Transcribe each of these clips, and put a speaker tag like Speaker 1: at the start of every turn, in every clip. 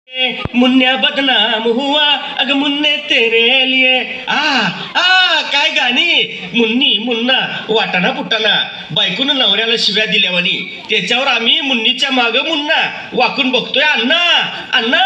Speaker 1: मुन्या बदनाम हुआ अग मुन्ने तेरे लिए काय गाणी. मुन्नी मुन्ना वाटाणा पुटाणा बायकून नवऱ्याला शिव्या दिल्यावानी त्याच्यावर आम्ही मुन्नीच्या माग मुन्ना वाकून बघतोय. अण्णा अण्णा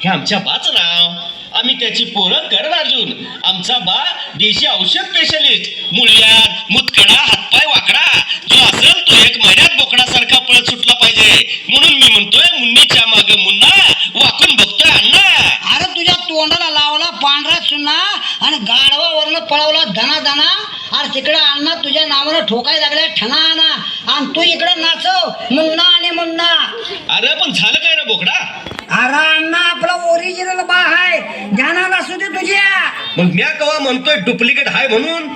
Speaker 1: हे आमच्या बाच नाव. आम्ही त्याची पोरं कर अजून. आमचा बा देशी औषध स्पेशलिस्ट. मुळ्यात मुतखडा हातपाय वाकडा जो असेल तो 1 महिन्यात बोकडासारखा पळत सुटला पाहिजे. म्हणून मी म्हणतोय मुन्नीच्या माग मुन्ना वाकून बघतोय. अण्णा
Speaker 2: अरे तुझ्या तोंडाला लावला पांढरा चुना आणि गाढवावरनं पळवला धना धना. अरे तिकडे अण्णा तुझ्या नावानं ठोकाय लागल्या ठणाना आणि तू इकडे नाचव मुन्ना आणि मुन्ना.
Speaker 1: अरे पण झालं काय रे बोकडा.
Speaker 2: अरे अण्णा आपला ओरिजिनल बा आहे ध्यानात असू दे तुझ्या.
Speaker 1: मग म्या कवा म्हणतोय डुप्लिकेट हाय म्हणून.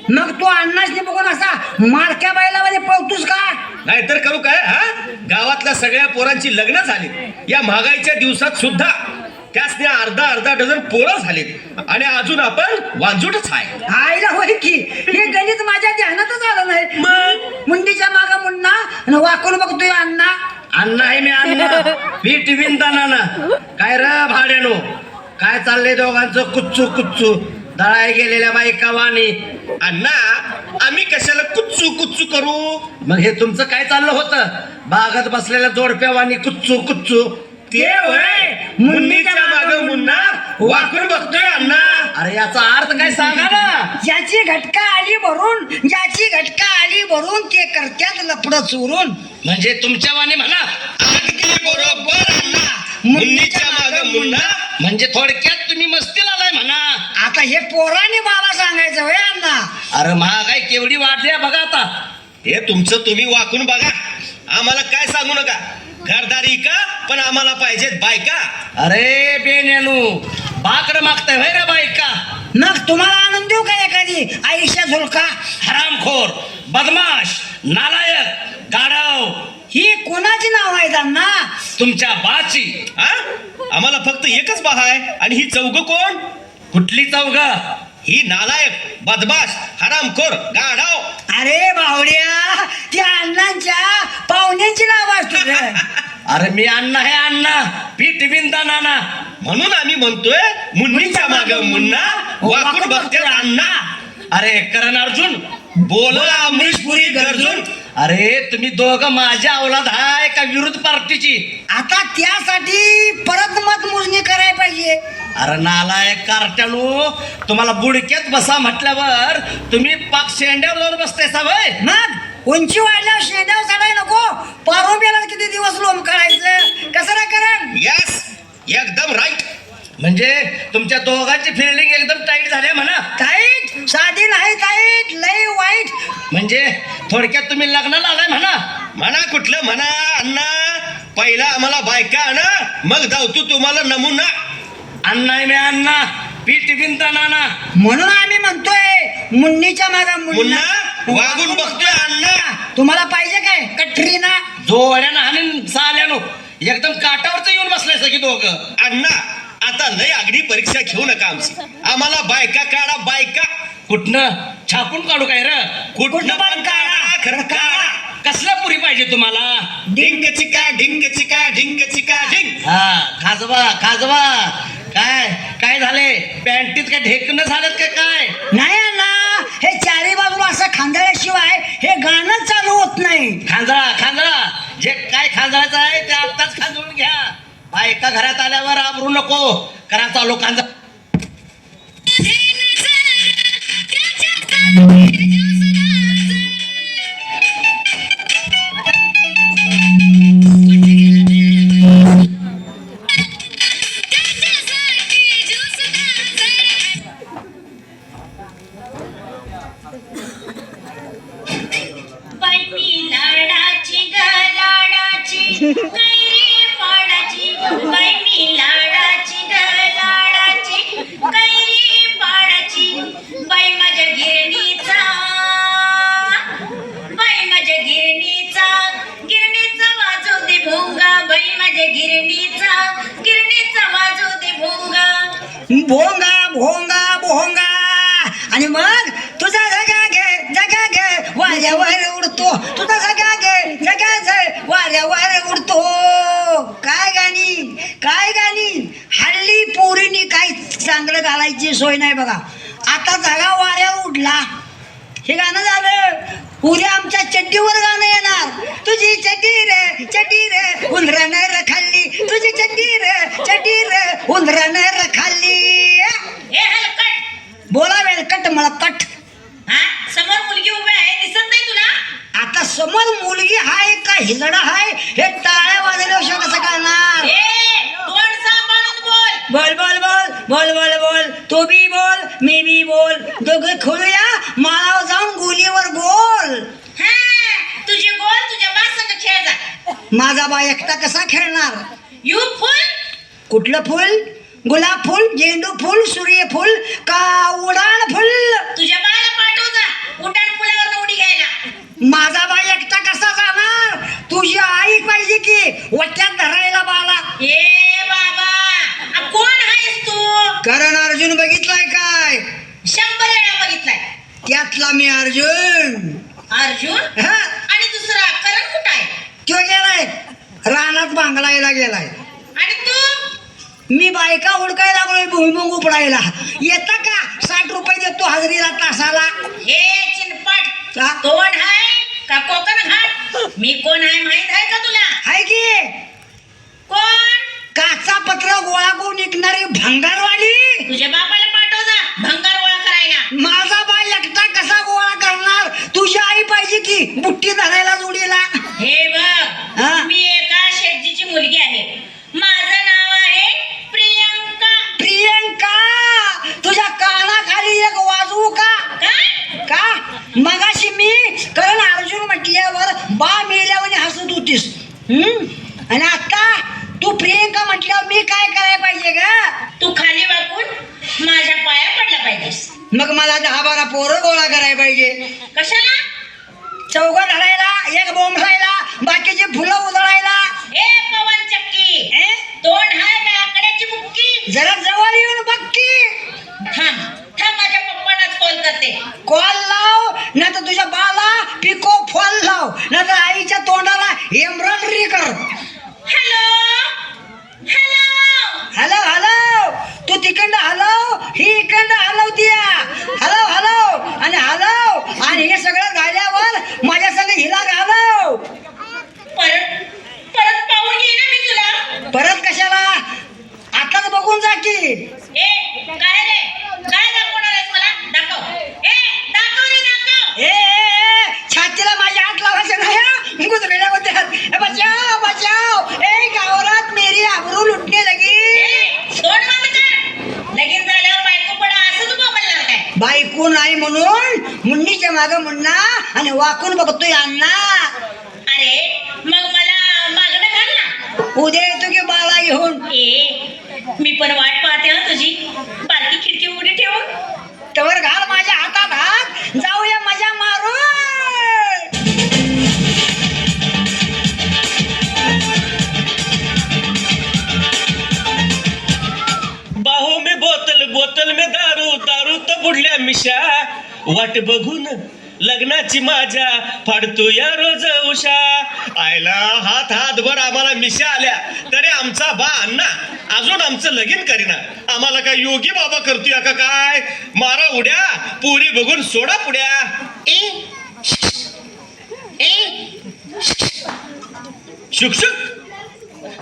Speaker 2: मग तू अण्णाच बघून असा मारक्या बैलामध्ये पळतोस का.
Speaker 1: नाहीतर करू काय. गावातल्या सगळ्या पोरांची लग्न झाली या महागाईच्या दिवसात सुद्धा. त्यासने अर्धा डझन पोरं झालीत आणि अजून आपण वांजूटच आहे.
Speaker 2: आईला होय की हे गणित माझ्या ध्यानातच आलं नाही. मग मुंडीच्या मागा मुन्ना आणि वाकून बघतोय अण्णा.
Speaker 3: अण्णा आहे मी अण्णा. मी टिफिन दाना. काय र भाड्यानो काय चाललंय दोघांचं कुच्चू कुच्चू दळाय गेलेल्या बायका वाणी.
Speaker 1: अण्णा आम्ही कशाला कुच्चू कुच्चू करू.
Speaker 3: मग हे तुमचं काय चाललं होतं बागत बसलेल्या जोडप्या वाणी कुच्चू कुच्चू.
Speaker 1: ते होय मुन्नीच्या माग मुन्ना वाकून बघतोय. अण्णा
Speaker 3: अरे याचा अर्थ काय सांगा ना.
Speaker 2: ज्याची घटका आली भरून ते करत्यात लपड चोरून.
Speaker 3: म्हणजे तुमच्या वाणी म्हणा.
Speaker 1: अगदी बरोबर अण्णा. मुन्नीच्या माग मुन्ना
Speaker 3: म्हणजे थोडक्यात तुम्ही मस्तीला आलाय म्हणा.
Speaker 2: आता हे पोराने मला सांगायचं होय अण्णा.
Speaker 3: अरे महागाई केवढी वाढली बघा आता.
Speaker 1: हे तुमचं तुम्ही वाकून बघा. आम्हाला काय सांगू नका. घरदारी का पण आम्हाला पाहिजेत बायका.
Speaker 3: अरे बेनेनू बाकड मागताय होय रे बायका.
Speaker 2: मग तुम्हाला आनंद देऊ का एखादी आयुष्या झुलका.
Speaker 3: हरामखोर बदमाश नालायक गाढव
Speaker 2: ही कोणाची नाव आहेत अण्णा.
Speaker 3: तुमच्या बाची.
Speaker 1: आम्हाला फक्त एकच बा आहे आणि ही चौघ कोण.
Speaker 3: कुठली चौघ.
Speaker 1: ही नालायक बदमाश हरामखोर गाढव.
Speaker 2: अरे बावड्या त्या अण्णांच्या पाहुण्यांची नाव असत.
Speaker 3: अरे मी अण्णा हे अण्णा पीठ बिंदा नाना.
Speaker 1: म्हणून आम्ही म्हणतोय मुन्नीच्या माग मुन्ना वाकून बघते अण्णा.
Speaker 3: अरे करण अर्जुन
Speaker 1: बोला अमरीशपुरी गर्जून.
Speaker 3: अरे तुम्ही दोघं माझ्या अवलाद आहे का विरुद्ध पार्टीची.
Speaker 2: आता त्यासाठी परत मतमोजणी करायला पाहिजे.
Speaker 3: अरे नालायक कार्ट्यानो तुम्हाला बुडक्यात बसा म्हटल्यावर तुम्ही पाक शेंड्यावर जाऊन बसताय सवय.
Speaker 2: मग उंची वाढल्यावर शेंड्यावर चढाय नको. पारोब्याला किती दिवस लोम काढायचं कसं ना करण.
Speaker 1: यस एकदम राईट.
Speaker 3: म्हणजे तुमच्या दोघांची फिल्डिंग एकदम टाईट झाली म्हणा.
Speaker 2: टाईट साधी नाही टाईट लय वाईट.
Speaker 3: म्हणजे थोडक्यात तुम्ही लग्नाला आलाय म्हणा.
Speaker 1: म्हणा कुठलं म्हणा अण्णा. पहिला आम्हाला बायका आणा मग धावतो तुम्हाला नमुना.
Speaker 3: अण्णा मी अण्णा पीठ बिंदा नाना.
Speaker 2: म्हणून आम्ही म्हणतोय मुन्नीच्या मागा
Speaker 1: मुन्ना वागून बघतोय अण्णा.
Speaker 2: तुम्हाला पाहिजे काय कटरीना.
Speaker 3: जोड्यानं आणि साल्यानो एकदम काटावरच येऊन बसलाय सगळी दोघं.
Speaker 1: अण्णा आता लय आगडी परीक्षा घेऊ नका आमची. आम्हाला बायका काढा बायका.
Speaker 3: कुठनं छापून काढू काय र.
Speaker 1: कुठनं पण काढा खरं काढा.
Speaker 3: कसल्या पुरी पाहिजे तुम्हाला.
Speaker 1: ढिंक चिका ढिंक चिका ढिंक चिका ढिंक.
Speaker 3: हा खाजवा खाजवा. काय काय झाले पॅन्टीत काय ढेकणं झालं का काय.
Speaker 2: नाही अण्णा हे चारी बाजूला असं खांदळ्याशिवाय हे गाणं चालू होत नाही.
Speaker 3: खांजळा खांजळा जे काय खांजळायचं आहे ते आत्ताच खांजळून घ्या. बायका घरात आल्यावर आबरू नको करा चालू खांजा.
Speaker 2: भोंगा भोंगा भोंगा आणि मग तुझा जगा घे वाऱ्यावर उडतो. तुझा जगा घे वाऱ्यावर उडतो. काय गाणी काय चांगलं घालायची सोय नाही बघा. आता जागा वाऱ्यावर उडला. हे गाणं झालं. उद्या आमच्या चड्डीवर गाणं येणार. तुझी चड्डी रे उंदरानं खाल्ली. तुझी चड्डी रे उंदरानं खाल्ली.
Speaker 4: हे हलकट.
Speaker 2: बोला वेळकट मळकट.
Speaker 4: हा समोर मुलगी उभी आहे दिसत नाही तुला?
Speaker 2: आता समोर मुलगी हाय का हिजडा हाय हे टाळ्या वाजल्याशिवाय कसं कळणार?
Speaker 4: तोंड सांभाळून बोल.
Speaker 2: बोल बोल बोल बोल बोल बोल. तू बी बोल मी बी बोल. दोघे खोलूया माळावर जाऊन गोलीवर गोल.
Speaker 4: हा तुझे गोल तुझ्या बासंग खेळ जा.
Speaker 2: माझा बा एकटा कसा खेळणार?
Speaker 4: यू फुल.
Speaker 2: कुठलं फुल? गुलाब फुल, झेंडू फुल, सूर्यफुल का उडाण फुल?
Speaker 4: तुझ्या बाला पाठव जा उड्डाण पुलावर उडी घ्यायला.
Speaker 2: माझा बा एकटा कसा जाणार? तुझी आई पाहिजे की वट्यात धरायला बाला.
Speaker 4: ए बाबा कोण आहेस तू?
Speaker 2: करण अर्जुन बघितलाय काय?
Speaker 4: 100 वेळा बघितलाय.
Speaker 2: त्यातला मी अर्जुन.
Speaker 4: अर्जुन
Speaker 2: हा,
Speaker 4: आणि दुसरा करण कुठं आहे?
Speaker 2: तो गेलाय रानात बांगलायला गेलाय.
Speaker 4: आणि तू?
Speaker 2: मी बायका हुडकायला लागलोय भुईमुंग उपडायला. येता का? 60 रुपये देतो हजरीला तासाला.
Speaker 4: हे चिनपट
Speaker 2: का?
Speaker 4: तोंड आहे का कोकण घाट? मी कोण आहे माहित आहे का तुला?
Speaker 2: हाय की
Speaker 4: कोण?
Speaker 2: काचा पत्र गोळा करून विकणारी भंगारवाली.
Speaker 4: तुझ्या बापाला पाठव जा भंगार गोळा करायला.
Speaker 2: माझा बाई एकटा कसा गोळा करणार? तुझी आई पाहिजे की बुट्टी धरायला जोडीला.
Speaker 4: हे
Speaker 2: हा?
Speaker 4: बघ मी एका शेटजीची मुलगी आहे. माझं नाव आहे प्रियंका.
Speaker 2: प्रियंका तुझ्या कानाखाली एक वाजवू का?
Speaker 4: काय?
Speaker 2: का मगाशी मी करण अर्जुन म्हटल्यावर बा मेल्यावर हसत होतीस. आणि आता तू प्रियंका म्हटल्यावर मी काय करायला पाहिजे ग?
Speaker 4: तू खाली वाकून माझ्या पाया पडला पाहिजेस.
Speaker 2: मग मला 10-12 पोरं गोळा करायला पाहिजे.
Speaker 4: कशाला?
Speaker 2: चौघं धरायला, एक बोंबलायला, बाकीची फुलं उधळायला.
Speaker 4: हे पवन चक्की तोंड हाय का आकड्याची बुक्की?
Speaker 2: जरा जवळ येऊन बघ की.
Speaker 4: थांब थांब माझ्या पप्पांनाच कॉल करते.
Speaker 2: कॉल लाव नाही तर तुझ्या बाला पिको फॉल लाव नाही तर आईच्या तोंडाला एम्ब्रॉयडरी कर.
Speaker 4: Hello hello
Speaker 2: hello hello. तू तिकडं हलव ही इकडं हलवतीया. हलव हलव आणि हलव आणि हे सगळं झाल्यावर माझ्या संग हिला घालव.
Speaker 4: परत परत पाहून ये ना मी तुला.
Speaker 2: परत कशाला? आताच बघून जा की.
Speaker 4: काय रे काय दाखवणार आहेस मला? दाखव. दाखव रे दाखव.
Speaker 2: छातीला माझ्या हात लावायचं नाही. गुजरेला होते बचाव बचाव. गावरात मेरी आबरू लुटणे लगी.
Speaker 4: तोंड बंद कर. लगीन झाल्यावर बायको पडा असं तू बोलणार काय?
Speaker 2: बायको नाही म्हणून मुन्नीच्या माग मुन्ना आणि वाकून बघतोय अण्णा.
Speaker 4: अरे मग मला मागणं घाल ना.
Speaker 2: उद्या येतो की बाळा घेऊन.
Speaker 4: मी पण वाट पाहते हा तुझी. बारकी खिडकी उघडी ठेवून.
Speaker 2: तवर घाल माझ्या हातात हात. जाऊया मजा मारू.
Speaker 1: बाहू में बोतल बोतल में दारू दारू तर बुडल्या मिशा. वाट बघून लग्नाची माझ्या फाडतो या रोज उषा. आयला हात हातभर आम्हाला मिशा आल्या तरी आमचा बा अण्णा अजून आमचं लगीन करीना. आम्हाला काय योगी बाबा करतोय का काय? मारा उड्या पुरी बघून सोडा पुड्या. शुक शुक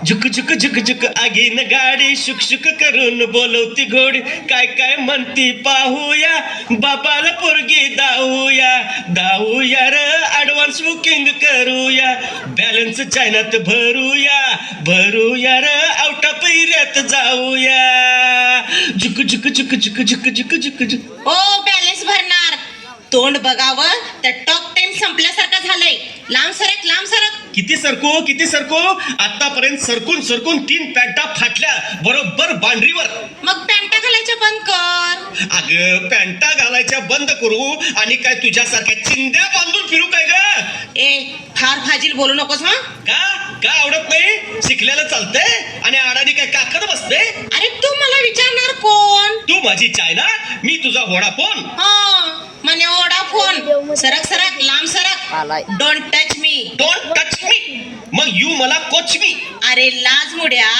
Speaker 1: झुक झुक झुक झुक आगीन गाडी शुक शुक करून बोलवती घोडी. काय काय म्हणती पाहूया बापाला पोरगी दाऊया. दाऊया र ऍडव्हान्स बुकिंग करूया. बॅलन्स चायनात भरूया. भरूया र आउट ऑफ एरियात जाऊया. झुक झुक झुक झुक झुक झुक झुक झुक.
Speaker 4: ओ बॅलन्स भरणार. तोंड बघावं तर टॉक टाइम संपल्यासारखं झालंय. लांब सरक लांब सरक.
Speaker 1: किती सरकू आतापर्यंत सरकून सरकून 3 पॅन्टा फाटल्या बरोबर बांडरीवर.
Speaker 4: मग पॅन्टा घालायच्या बंद कर.
Speaker 1: अगं पॅन्टा घालायच्या बंद करू आणि काय तुझ्यासारख्या चिंध्या बांधून फिरू काय ग?
Speaker 4: फार फाजील बोलू नकोस हा.
Speaker 1: का आवडत नाही? शिकलेलं चालतंय आणि आडानी काय काकत बसते?
Speaker 4: अरे तू मला विचारणार कोण?
Speaker 1: तू माझी चायना मी तुझा वोडाफोन.
Speaker 4: म्हणे वोडाफोन. सरक सरक लांब सरक. Don't touch me.
Speaker 1: Don't touch me. मग यू मला कोच मी.
Speaker 4: अरे लाज मुड्या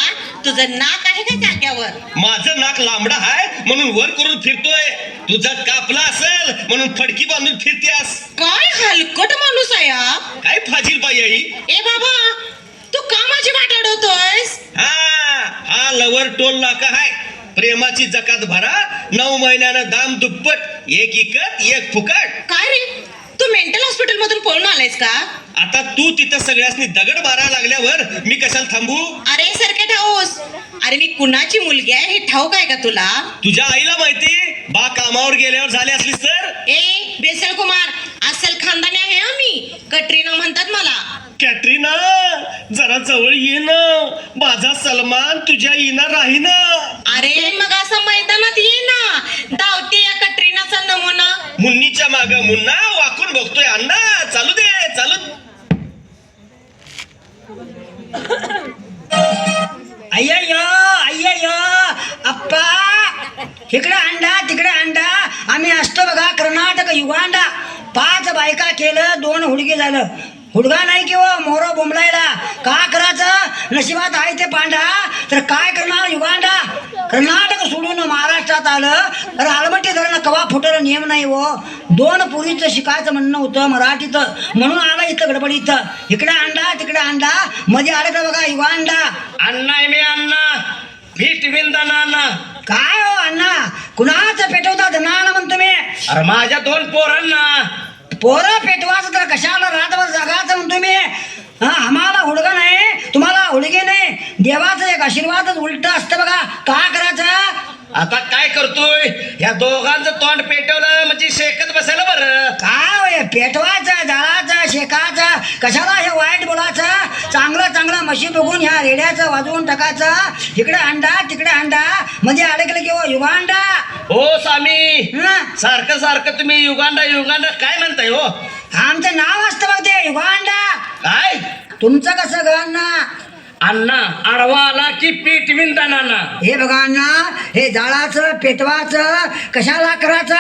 Speaker 4: तुझं नाक आहे का जाग्यावर?
Speaker 1: माझं नाक लांबडा आहे म्हणून वर करून फिरतोय, तुझा कापला असेल म्हणून फडकी बांधून फिरतेस.
Speaker 4: काय हलकट माणूस आहे हा.
Speaker 1: काय फाजील बाई आई.
Speaker 4: ए बाबा, तू का माझी वाट अडवतोयस?
Speaker 1: हा लवर टोल नाका आहे. प्रेमाची जकात भरा, 9 महिन्यानं दाम दुप्पट, एक इकत एक फुकट.
Speaker 4: काय रे, तू मेंटल हॉस्पिटल मधून पळून आलायस का?
Speaker 1: आता तू तिथं सगळ्यांनी दगड मारा लागल्यावर मी कशाला थांबू?
Speaker 4: अरे सरके ठाऊस, अरे मी कुणाची मुलगी आहे हे ठाऊक आहे का तुला?
Speaker 1: तुझ्या आईला माहिती, बा कामावर गेल्यावर झाले असली तर.
Speaker 4: ए बेसल कुमार, असल खानदानी आहे आम्ही. कटरीना म्हणतात मला.
Speaker 1: कॅटरीना जरा जवळ ये ना, माझा सलमान तुझ्या येणार राही ना.
Speaker 4: अरे मग असं मैदानात ये ना, धावते या कटरीनाचा नमुना.
Speaker 1: मुन्नीच्या माग मुन्ना वाकून बघतोय अण्णा, चालू दे चालू.
Speaker 2: अय्य अप्पा, इकडे अंडा तिकडे अंडा. आम्ही असतो बघा कर्नाटक युगांडा. 5 बायका केलं, 2 हुडगी झालं. हुडगा नाही किंवा मोरो बोंबलायला. का करायचं, नशिबात आहे ते पांढरा, तर काय करणार युगांडा. कर्नाटक सोडून महाराष्ट्रात आलं तर आलमट्टी धरण कवा फुटलं नियम नाही हो. 2 पुरीचं शिकायचं म्हणणं होतं मराठीत, म्हणून आला इथं गडबडीत. इकडे अंडा तिकडे अंडा, मध्ये अडकलं बघा युगांडा.
Speaker 3: अण्णा आहे मी अण्णा, व्हिटॅमिन दाना.
Speaker 2: काय हो अण्णा, कुणाचं पेटवता धनानं म्हणतो मी.
Speaker 3: अरे माझ्या 2 पोरांना.
Speaker 2: पोरं पेटवायचं तर कशाला रातभर जगाचं म्हणतो मी. आम्हाला हुडगा नाही, तुम्हाला हुडगे नाही. देवाचं एक आशीर्वादच उलट असतं बघा. का करायचं.
Speaker 3: आता काय करतोय, या दोघांचं तोंड पेटवलं म्हणजे शेकत बसायला बरं.
Speaker 2: काय होय, पेटवायचं जाळाचं शेकाचं, कशाला हे वाईट बोलायचं. चांगलं म्हशी बघून ह्या रेड्याचं वाजवून टाकायचं. इकडे अंडा तिकडे अंडा, मध्ये अडकलं की हो युगांडा.
Speaker 3: हो स्वामी,
Speaker 2: हं?
Speaker 3: सारखं तुम्ही युगांडा काय म्हणताय हो?
Speaker 2: आमचं नाव असतं बघ ते युगांडा.
Speaker 3: काय
Speaker 2: तुमचं कसं गण्णा.
Speaker 3: अण्णा आडवा आला की पीठ विंदाना.
Speaker 2: हे बघा अण्णा, हे जाळाचं पेटवायचं कशाला करायचं.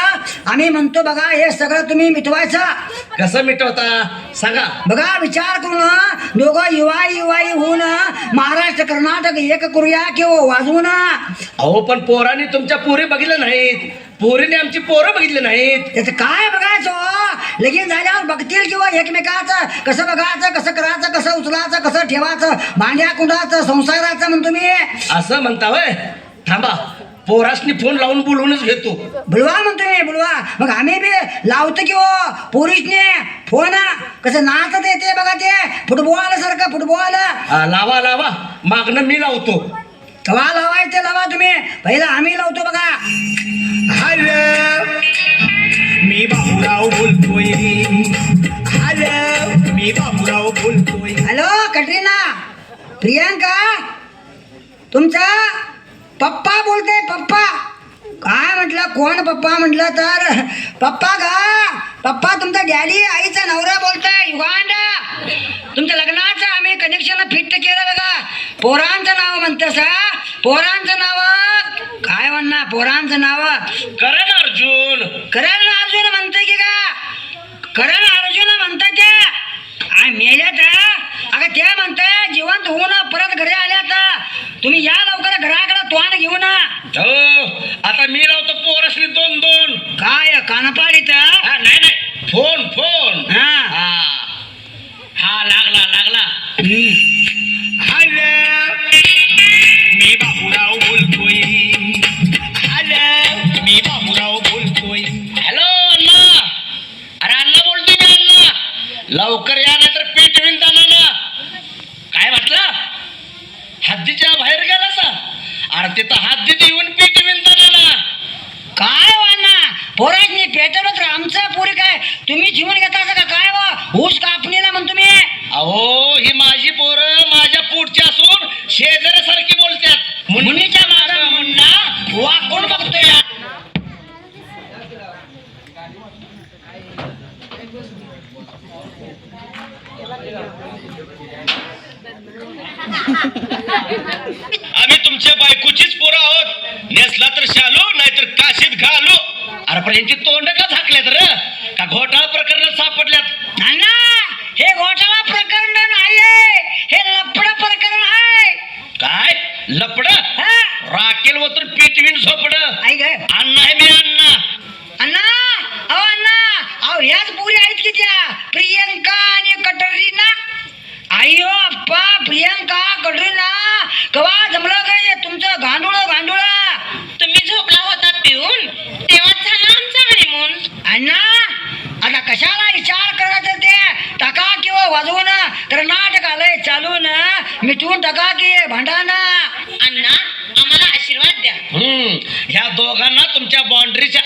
Speaker 2: आम्ही म्हणतो बघा, हे सगळं तुम्ही मिटवायचं.
Speaker 3: कसं मिटवता सांगा.
Speaker 2: बघा विचार करून दोघं युवाई होऊन महाराष्ट्र कर्नाटक एक करूया किंवा वाजवून.
Speaker 3: अहो पण पोरांनी तुमच्या पोरी बघितलं नाहीत, पोरीने आमची पोरं बघितली नाहीत.
Speaker 2: त्याचं काय बघायचं. लगीन झाल्यावर बघतील किंवा एकमेकाचं कसं बघायचं, कसं करायचं, कसं उचलायचं, कसं ठेवायचं, भांड्या कुंडाचं संसाराचं म्हणतो मी.
Speaker 3: असं म्हणता होय. थांबा, पोरासनी फोन लावून बोलवूनच घेतो.
Speaker 2: बुलवा म्हणतो मी बुलवा. मग आम्ही बी लावतो की हो पोरीसने फोन. कसं नाचत येते बघा ते फुटबॉल सारखं फुटबॉल.
Speaker 3: लावा मागणं मी लावतो.
Speaker 2: कवा लावायचं लावा तुम्ही, पहिला आम्ही लावतो बघा.
Speaker 3: हॅलो मी बाबूराव बोलतोय. हॅलो मी बाबूराव बोलतोय.
Speaker 2: हॅलो कटरीना, प्रियांका, तुमचा पप्पा बोलते. पप्पा काय म्हटलं, कोण पप्पा म्हटलं तर पप्पा पप्पा तुमचा डॅडी आईचा नवरा बोलताय युगांडा. तुमच्या लग्नाचं आम्ही कनेक्शन फिट केलं बघा. पोरांचं नाव म्हणतस. पोरांचं नाव काय म्हणणार, पोरांचं नाव
Speaker 3: करण
Speaker 2: अर्जुन म्हणतंय की का. करण अर्जुन म्हणताय त्या मेल्यात. अगं त्या म्हणताय जिवंत होऊन परत घरी आल्यात. तुम्ही या लवकर घराकडे तोंड घेऊन.
Speaker 3: हो आता मी लावतो पोरासनी 2
Speaker 2: काय कानपाडीत.
Speaker 3: नाही फोन. हा लागला. हॅलो मी बाबूराव बोलतोय. हॅलो मी बाबूराव बोलतोय. हॅलो अण्णा. अरे अण्णा बोलतोय मी अण्णा. लवकर या नाही तर पीठ विंदाना. काय म्हटलं, हद्दीच्या बाहेर गेला सा. अरे तिथं हद्दीत येऊन पीठ विंदाना.
Speaker 2: काय वाना पोरांनी पेटवलं तर आमचं पुरी काय तुम्ही जीवन घेता का काय ऊस कापणीला म्हणतो मी.
Speaker 3: अहो ही माझी पोरं माझ्या पोटची असून शेजाऱ्यासारखी बोलतात.
Speaker 2: मुनीच्या मागं मुन्ना वाकून बघतोय.
Speaker 1: आम्ही तुमच्या बायकोचीच पोरं आहोत. नेसला तर शालू नाहीतर काशीत घालू.
Speaker 3: अरे पण यांची तोंड का झाकल्यात रे, का घोटाळा प्रकरणात सापडल्यात.
Speaker 2: नाना हे घोटाळा प्रकरण नाहीये, हे लफडं प्रकरण आहे.
Speaker 3: काय लफडं राखेल वतून पिटवीन झोपड.
Speaker 2: आई ग
Speaker 3: अण्णा आहे मी अण्णा.
Speaker 2: अण्णा अहो ह्याच पुरी आहेत की त्या प्रियंका आणि कटरीना. अय्यो अप्पा प्रियंका कटरीना कवा जमलं काय तुमचं गांडूळ
Speaker 4: तुम्ही झोपला होता पिऊन तेव्हाच झाला आमचा हनीमून.
Speaker 2: अण्णा आता कशाला विचार करायचं ते टाका किंवा वाजवून तर नाटक आलंय चालून मिटवून टाका की भांडण.
Speaker 4: अण्णा आम्हाला आशीर्वाद द्या.
Speaker 3: ह्या दोघांना तुमच्या बाउंड्रीच्या